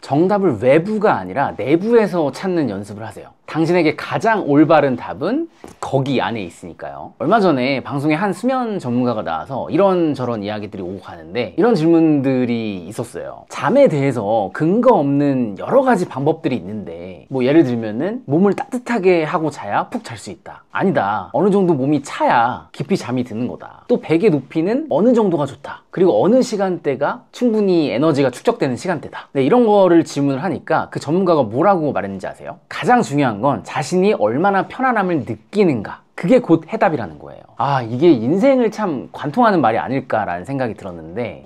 정답을 외부가 아니라 내부에서 찾는 연습을 하세요. 당신에게 가장 올바른 답은 거기 안에 있으니까요. 얼마 전에 방송에 한 수면 전문가가 나와서 이런저런 이야기들이 오고 가는데 이런 질문들이 있었어요. 잠에 대해서 근거 없는 여러 가지 방법들이 있는데 뭐 예를 들면은 몸을 따뜻하게 하고 자야 푹 잘 수 있다. 아니다. 어느 정도 몸이 차야 깊이 잠이 드는 거다. 또 베개 높이는 어느 정도가 좋다. 그리고 어느 시간대가 충분히 에너지가 축적되는 시간대다. 네, 이런 거를 질문을 하니까 그 전문가가 뭐라고 말했는지 아세요? 가장 중요한 건 자신이 얼마나 편안함을 느끼는가. 그게 곧 해답이라는 거예요. 아, 이게 인생을 참 관통하는 말이 아닐까라는 생각이 들었는데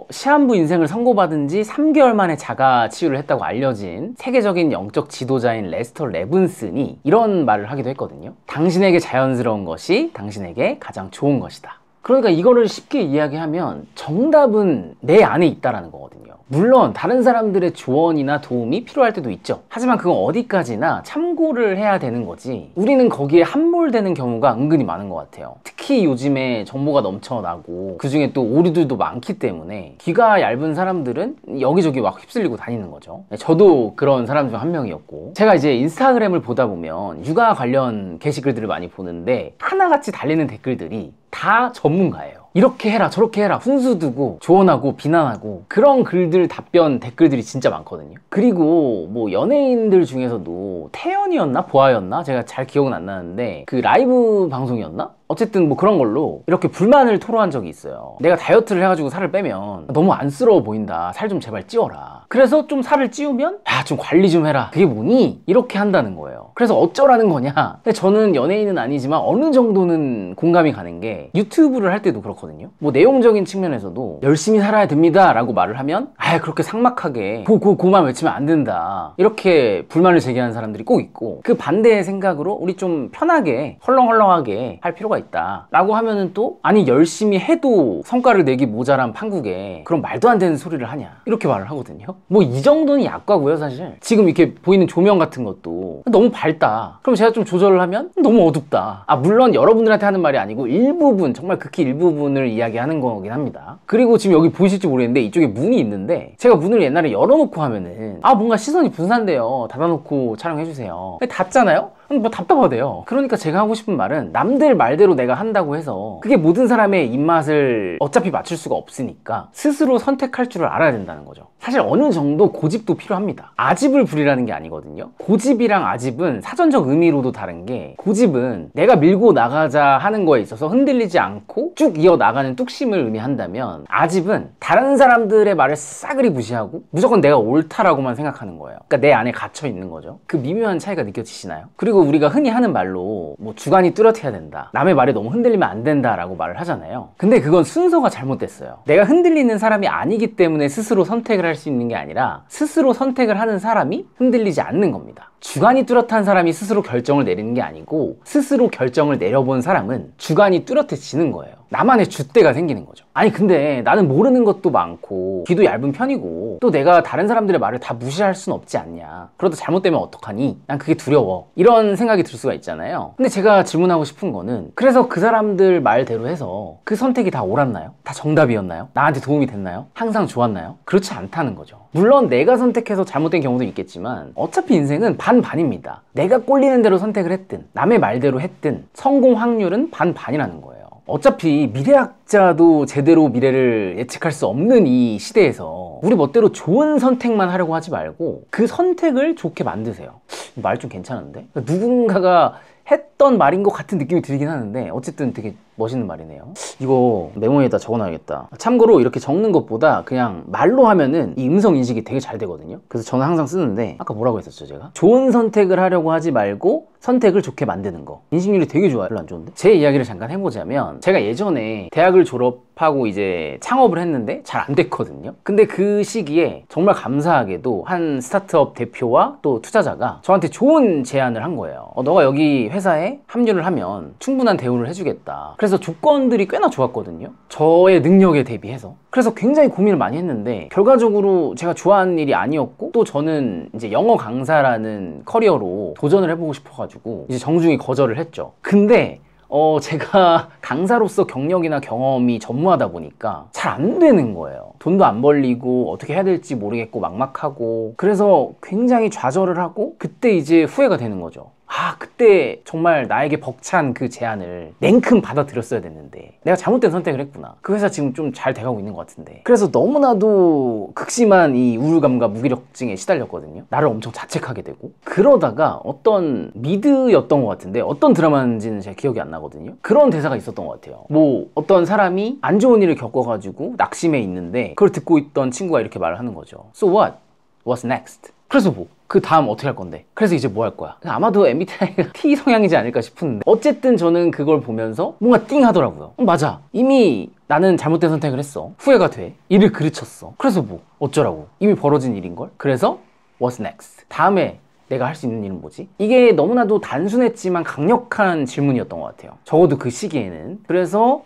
시한부 인생을 선고받은 지 3개월 만에 자가 치유를 했다고 알려진 세계적인 영적 지도자인 레스터 레븐슨이 이런 말을 하기도 했거든요. 당신에게 자연스러운 것이 당신에게 가장 좋은 것이다. 그러니까 이거를 쉽게 이야기하면 정답은 내 안에 있다라는 거거든요. 물론 다른 사람들의 조언이나 도움이 필요할 때도 있죠. 하지만 그건 어디까지나 참고를 해야 되는 거지 우리는 거기에 함몰되는 경우가 은근히 많은 것 같아요. 특히 요즘에 정보가 넘쳐나고 그중에 또 오류들도 많기 때문에 귀가 얇은 사람들은 여기저기 막 휩쓸리고 다니는 거죠. 저도 그런 사람 중 한 명이었고, 제가 이제 인스타그램을 보다 보면 육아 관련 게시글들을 많이 보는데 하나같이 달리는 댓글들이 다 전문가예요. 이렇게 해라 저렇게 해라 훈수 두고 조언하고 비난하고 그런 글들 답변 댓글들이 진짜 많거든요. 그리고 뭐 연예인들 중에서도 태연이었나 보아였나 제가 잘 기억은 안 나는데 그 라이브 방송이었나? 어쨌든 뭐 그런 걸로 이렇게 불만을 토로한 적이 있어요. 내가 다이어트를 해가지고 살을 빼면 너무 안쓰러워 보인다. 살 좀 제발 찌워라. 그래서 좀 살을 찌우면 야 좀 관리 좀 해라. 그게 뭐니? 이렇게 한다는 거예요. 그래서 어쩌라는 거냐? 근데 저는 연예인은 아니지만 어느 정도는 공감이 가는 게 유튜브를 할 때도 그렇거든요. 뭐 내용적인 측면에서도 열심히 살아야 됩니다 라고 말을 하면 아 그렇게 삭막하게 고만 외치면 안 된다 이렇게 불만을 제기하는 사람들이 꼭 있고, 그 반대의 생각으로 우리 좀 편하게 헐렁헐렁하게 할 필요가 있다 라고 하면은 또 아니 열심히 해도 성과를 내기 모자란 판국에 그런 말도 안 되는 소리를 하냐 이렇게 말을 하거든요. 뭐 이 정도는 약과고요. 사실 지금 이렇게 보이는 조명 같은 것도 너무 밝다 그럼 제가 좀 조절을 하면 너무 어둡다. 아 물론 여러분들한테 하는 말이 아니고 일부분 정말 극히 일부분을 이야기하는 거긴 합니다. 그리고 지금 여기 보이실지 모르겠는데 이쪽에 문이 있는데 제가 문을 옛날에 열어놓고 하면은 아 뭔가 시선이 분산돼요. 닫아놓고 촬영해주세요. 닫잖아요? 뭐 답답하대요. 그러니까 제가 하고 싶은 말은 남들 말대로 내가 한다고 해서 그게 모든 사람의 입맛을 어차피 맞출 수가 없으니까 스스로 선택할 줄을 알아야 된다는 거죠. 사실 어느 정도 고집도 필요합니다. 아집을 부리라는 게 아니거든요. 고집이랑 아집은 사전적 의미로도 다른 게, 고집은 내가 밀고 나가자 하는 거에 있어서 흔들리지 않고 쭉 이어나가는 뚝심을 의미한다면, 아집은 다른 사람들의 말을 싸그리 무시하고 무조건 내가 옳다라고만 생각하는 거예요. 그러니까 내 안에 갇혀 있는 거죠. 그 미묘한 차이가 느껴지시나요? 그리고 우리가 흔히 하는 말로 뭐 주관이 뚜렷해야 된다, 남의 말에 너무 흔들리면 안 된다라고 말을 하잖아요. 근데 그건 순서가 잘못됐어요. 내가 흔들리는 사람이 아니기 때문에 스스로 선택을 할 수 있는 게 아니라 스스로 선택을 하는 사람이 흔들리지 않는 겁니다. 주관이 뚜렷한 사람이 스스로 결정을 내리는 게 아니고 스스로 결정을 내려본 사람은 주관이 뚜렷해지는 거예요. 나만의 줏대가 생기는 거죠. 아니 근데 나는 모르는 것도 많고 귀도 얇은 편이고 또 내가 다른 사람들의 말을 다 무시할 순 없지 않냐, 그러다 잘못되면 어떡하니, 난 그게 두려워, 이런 생각이 들 수가 있잖아요. 근데 제가 질문하고 싶은 거는, 그래서 그 사람들 말대로 해서 그 선택이 다 옳았나요? 다 정답이었나요? 나한테 도움이 됐나요? 항상 좋았나요? 그렇지 않다는 거죠. 물론 내가 선택해서 잘못된 경우도 있겠지만 어차피 인생은 반반입니다. 내가 꼴리는 대로 선택을 했든 남의 말대로 했든 성공 확률은 반반이라는 거예요. 어차피 미래학자도 제대로 미래를 예측할 수 없는 이 시대에서 우리 멋대로 좋은 선택만 하려고 하지 말고 그 선택을 좋게 만드세요. 말 좀 괜찮은데? 누군가가 했던 말인 것 같은 느낌이 들긴 하는데 어쨌든 되게 멋있는 말이네요. 이거 메모에다 적어놔야겠다. 참고로 이렇게 적는 것보다 그냥 말로 하면은 이 음성 인식이 되게 잘 되거든요. 그래서 저는 항상 쓰는데, 아까 뭐라고 했었죠 제가? 좋은 선택을 하려고 하지 말고 선택을 좋게 만드는 거. 인식률이 되게 좋아요. 별로 안 좋은데? 제 이야기를 잠깐 해보자면, 제가 예전에 대학을 졸업하고 이제 창업을 했는데 잘 안 됐거든요. 근데 그 시기에 정말 감사하게도 한 스타트업 대표와 또 투자자가 저한테 좋은 제안을 한 거예요. 너가 여기 회사에 합류를 하면 충분한 대우를 해주겠다. 그래서 조건들이 꽤나 좋았거든요. 저의 능력에 대비해서. 그래서 굉장히 고민을 많이 했는데 결과적으로 제가 좋아하는 일이 아니었고, 또 저는 이제 영어 강사라는 커리어로 도전을 해보고 싶어가지고 이제 정중히 거절을 했죠. 근데 제가 강사로서 경력이나 경험이 전무하다 보니까 잘 안 되는 거예요. 돈도 안 벌리고 어떻게 해야 될지 모르겠고 막막하고, 그래서 굉장히 좌절을 하고 그때 이제 후회가 되는 거죠. 그때 정말 나에게 벅찬 그 제안을 냉큼 받아들였어야 됐는데 내가 잘못된 선택을 했구나. 그 회사 지금 좀 잘 돼가고 있는 것 같은데. 그래서 너무나도 극심한 이 우울감과 무기력증에 시달렸거든요. 나를 엄청 자책하게 되고. 그러다가 어떤 미드였던 것 같은데, 어떤 드라마인지는 제가 기억이 안 나거든요. 그런 대사가 있었던 것 같아요. 뭐 어떤 사람이 안 좋은 일을 겪어가지고 낙심해 있는데 그걸 듣고 있던 친구가 이렇게 말을 하는 거죠. So what? What's next? 그래서 뭐 그 다음 어떻게 할 건데? 그래서 이제 뭐 할 거야? 아마도 MBTI가 T 성향이지 않을까 싶은데, 어쨌든 저는 그걸 보면서 뭔가 띵 하더라고요. 맞아, 이미 나는 잘못된 선택을 했어. 후회가 돼. 일을 그르쳤어. 그래서 뭐 어쩌라고. 이미 벌어진 일인걸. 그래서 what's next? 다음에 내가 할 수 있는 일은 뭐지? 이게 너무나도 단순했지만 강력한 질문이었던 것 같아요. 적어도 그 시기에는. 그래서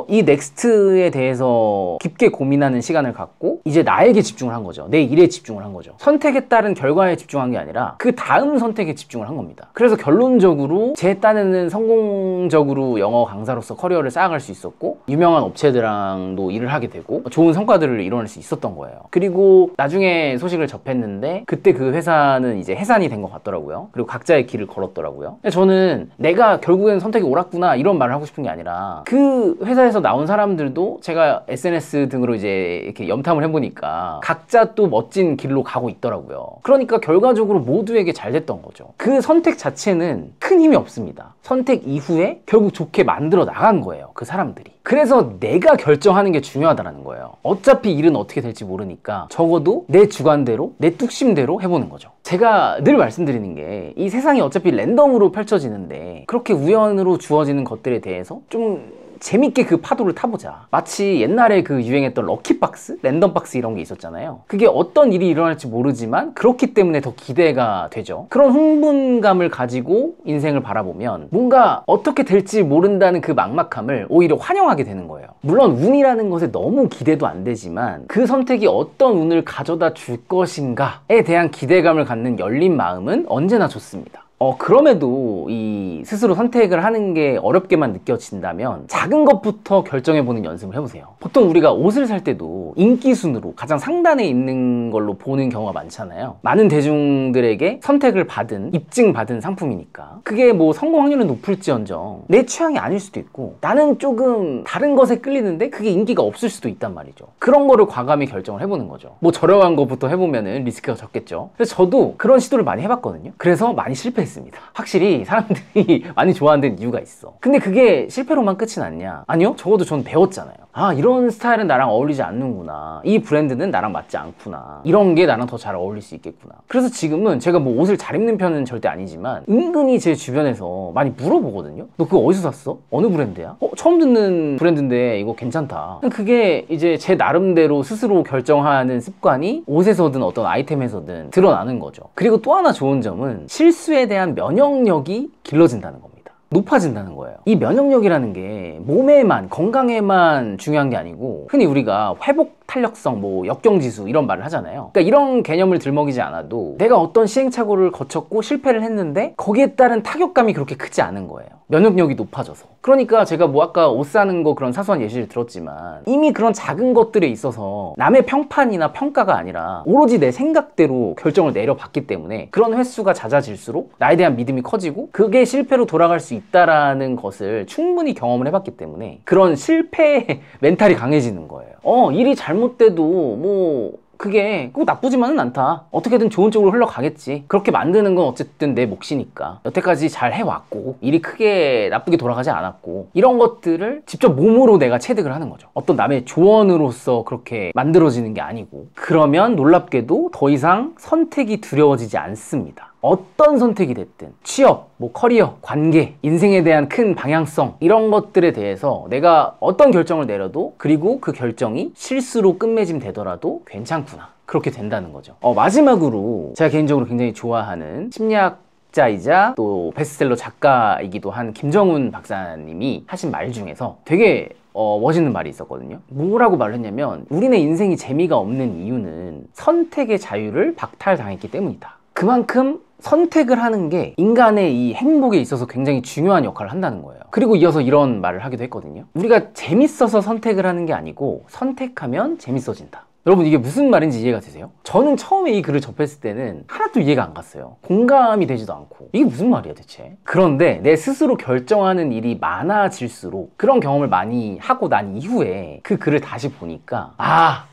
이 넥스트에 대해서 깊게 고민하는 시간을 갖고 이제 나에게 집중을 한 거죠. 내 일에 집중을 한 거죠. 선택에 따른 결과에 집중한 게 아니라 그 다음 선택에 집중을 한 겁니다. 그래서 결론적으로 제 딴에는 성공적으로 영어 강사로서 커리어를 쌓아갈 수 있었고, 유명한 업체들랑도 일을 하게 되고 좋은 성과들을 이뤄낼 수 있었던 거예요. 그리고 나중에 소식을 접했는데 그때 그 회사는 이제 해산이 된 것 같더라고요. 그리고 각자의 길을 걸었더라고요. 저는 내가 결국엔 선택이 옳았구나 이런 말을 하고 싶은 게 아니라, 그 회사에서 나온 사람들도 제가 SNS 등으로 이제 이렇게 염탐을 해보니까 각자 또 멋진 길로 가고 있더라고요. 그러니까 결과적으로 모두에게 잘 됐던 거죠. 그 선택 자체는 큰 힘이 없습니다. 선택 이후에 결국 좋게 만들어 나간 거예요, 그 사람들이. 그래서 내가 결정하는 게 중요하다는 거예요. 어차피 일은 어떻게 될지 모르니까 적어도 내 주관대로, 내 뚝심대로 해보는 거죠. 제가 늘 말씀드리는 게, 이 세상이 어차피 랜덤으로 펼쳐지는데 그렇게 우연으로 주어지는 것들에 대해서 좀 재밌게 그 파도를 타보자. 마치 옛날에 그 유행했던 럭키박스? 랜덤박스 이런 게 있었잖아요. 그게 어떤 일이 일어날지 모르지만 그렇기 때문에 더 기대가 되죠. 그런 흥분감을 가지고 인생을 바라보면 뭔가 어떻게 될지 모른다는 그 막막함을 오히려 환영하게 되는 거예요. 물론 운이라는 것에 너무 기대도 안 되지만 그 선택이 어떤 운을 가져다 줄 것인가에 대한 기대감을 갖는 열린 마음은 언제나 좋습니다. 그럼에도 이 스스로 선택을 하는 게 어렵게만 느껴진다면 작은 것부터 결정해보는 연습을 해보세요. 보통 우리가 옷을 살 때도 인기 순으로 가장 상단에 있는 걸로 보는 경우가 많잖아요. 많은 대중들에게 선택을 받은, 입증받은 상품이니까. 그게 뭐 성공 확률은 높을지언정 내 취향이 아닐 수도 있고, 나는 조금 다른 것에 끌리는데 그게 인기가 없을 수도 있단 말이죠. 그런 거를 과감히 결정을 해보는 거죠. 뭐 저렴한 것부터 해보면은 리스크가 적겠죠. 그래서 저도 그런 시도를 많이 해봤거든요. 그래서 많이 실패했어요. 확실히 사람들이 많이 좋아하는 데는 이유가 있어. 근데 그게 실패로만 끝이 났냐? 아니요, 적어도 전 배웠잖아요. 이런 스타일은 나랑 어울리지 않는구나, 이 브랜드는 나랑 맞지 않구나, 이런 게 나랑 더 잘 어울릴 수 있겠구나. 그래서 지금은 제가 뭐 옷을 잘 입는 편은 절대 아니지만 은근히 제 주변에서 많이 물어보거든요. 너 그거 어디서 샀어? 어느 브랜드야? 처음 듣는 브랜드인데 이거 괜찮다. 그게 이제 제 나름대로 스스로 결정하는 습관이 옷에서든 어떤 아이템에서든 드러나는 거죠. 그리고 또 하나 좋은 점은 실수에 대한 면역력이 길러진다는 겁니다. 높아진다는 거예요. 이 면역력이라는 게 몸에만, 건강에만 중요한 게 아니고, 흔히 우리가 회복 탄력성, 뭐 역경지수 이런 말을 하잖아요. 그러니까 이런 개념을 들먹이지 않아도 내가 어떤 시행착오를 거쳤고 실패를 했는데 거기에 따른 타격감이 그렇게 크지 않은 거예요. 면역력이 높아져서. 그러니까 제가 뭐 아까 옷 사는 거 그런 사소한 예시를 들었지만, 이미 그런 작은 것들에 있어서 남의 평판이나 평가가 아니라 오로지 내 생각대로 결정을 내려봤기 때문에 그런 횟수가 잦아질수록 나에 대한 믿음이 커지고, 그게 실패로 돌아갈 수 있다라는 것을 충분히 경험을 해봤기 때문에 그런 실패 멘탈이 강해지는 거예요. 일이 잘못돼도 뭐 그게 꼭 나쁘지만은 않다, 어떻게든 좋은 쪽으로 흘러가겠지, 그렇게 만드는 건 어쨌든 내 몫이니까, 여태까지 잘 해왔고 일이 크게 나쁘게 돌아가지 않았고, 이런 것들을 직접 몸으로 내가 체득을 하는 거죠. 어떤 남의 조언으로서 그렇게 만들어지는 게 아니고. 그러면 놀랍게도 더 이상 선택이 두려워지지 않습니다. 어떤 선택이 됐든, 취업, 뭐 커리어, 관계, 인생에 대한 큰 방향성, 이런 것들에 대해서 내가 어떤 결정을 내려도, 그리고 그 결정이 실수로 끝맺음 되더라도 괜찮구나, 그렇게 된다는 거죠. 마지막으로 제가 개인적으로 굉장히 좋아하는 심리학자이자 또 베스트셀러 작가이기도 한 김정훈 박사님이 하신 말 중에서 되게 멋있는 말이 있었거든요. 뭐라고 말을 했냐면, 우리네 인생이 재미가 없는 이유는 선택의 자유를 박탈당했기 때문이다. 그만큼 선택을 하는 게 인간의 이 행복에 있어서 굉장히 중요한 역할을 한다는 거예요. 그리고 이어서 이런 말을 하기도 했거든요. 우리가 재밌어서 선택을 하는 게 아니고 선택하면 재밌어진다. 여러분 이게 무슨 말인지 이해가 되세요? 저는 처음에 이 글을 접했을 때는 하나도 이해가 안 갔어요. 공감이 되지도 않고 이게 무슨 말이야 대체? 그런데 내 스스로 결정하는 일이 많아질수록 그런 경험을 많이 하고 난 이후에 그 글을 다시 보니까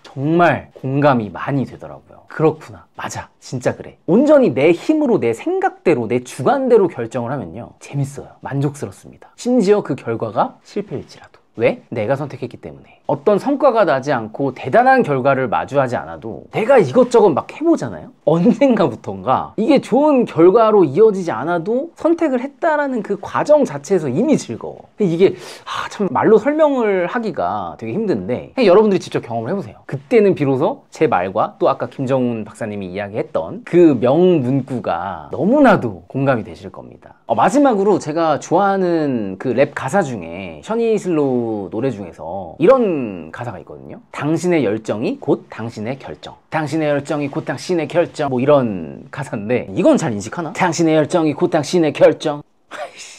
정말 공감이 많이 되더라고요. 그렇구나. 맞아. 진짜 그래. 온전히 내 힘으로 내 생각대로 내 주관대로 결정을 하면요. 재밌어요. 만족스럽습니다. 심지어 그 결과가 실패일지라도. 왜? 내가 선택했기 때문에. 어떤 성과가 나지 않고 대단한 결과를 마주하지 않아도 내가 이것저것 막 해보잖아요? 언젠가부턴가 이게 좋은 결과로 이어지지 않아도 선택을 했다라는 그 과정 자체에서 이미 즐거워. 이게 참 말로 설명을 하기가 되게 힘든데 여러분들이 직접 경험을 해보세요. 그때는 비로소 제 말과 또 아까 김정훈 박사님이 이야기했던 그 명문구가 너무나도 공감이 되실 겁니다. 마지막으로 제가 좋아하는 그 랩 가사 중에 셔니슬로우 노래 중에서 이런 가사가 있거든요. 당신의 열정이 곧 당신의 결정. 당신의 열정이 곧 당신의 결정. 뭐 이런 가사인데 이건 잘 인식하나? 당신의 열정이 곧 당신의 결정.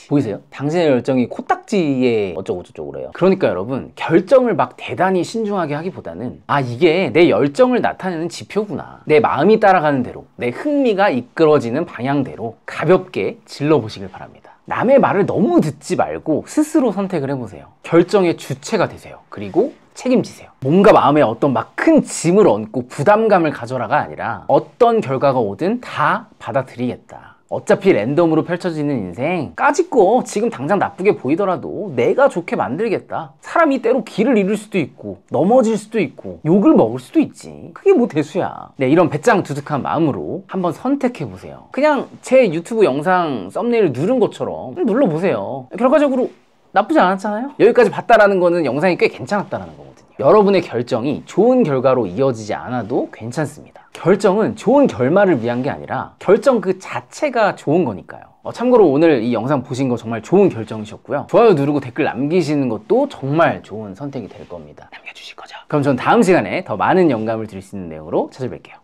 보이세요? 당신의 열정이 코딱지에 어쩌고저쩌고래요. 그러니까 여러분 결정을 막 대단히 신중하게 하기보다는 이게 내 열정을 나타내는 지표구나. 내 마음이 따라가는 대로 내 흥미가 이끌어지는 방향대로 가볍게 질러보시길 바랍니다. 남의 말을 너무 듣지 말고 스스로 선택을 해보세요. 결정의 주체가 되세요. 그리고 책임지세요. 뭔가 마음에 어떤 막 큰 짐을 얹고 부담감을 가져라가 아니라 어떤 결과가 오든 다 받아들이겠다. 어차피 랜덤으로 펼쳐지는 인생 까짓거 지금 당장 나쁘게 보이더라도 내가 좋게 만들겠다. 사람이 때로 길을 잃을 수도 있고 넘어질 수도 있고 욕을 먹을 수도 있지. 그게 뭐 대수야. 네, 이런 배짱 두둑한 마음으로 한번 선택해보세요. 그냥 제 유튜브 영상 썸네일 누른 것처럼 눌러보세요. 결과적으로 나쁘지 않았잖아요? 여기까지 봤다라는 거는 영상이 꽤 괜찮았다라는 거거든요. 여러분의 결정이 좋은 결과로 이어지지 않아도 괜찮습니다. 결정은 좋은 결말을 위한 게 아니라 결정 그 자체가 좋은 거니까요. 참고로 오늘 이 영상 보신 거 정말 좋은 결정이셨고요. 좋아요 누르고 댓글 남기시는 것도 정말 좋은 선택이 될 겁니다. 남겨주실 거죠? 그럼 전 다음 시간에 더 많은 영감을 드릴 수 있는 내용으로 찾아뵐게요.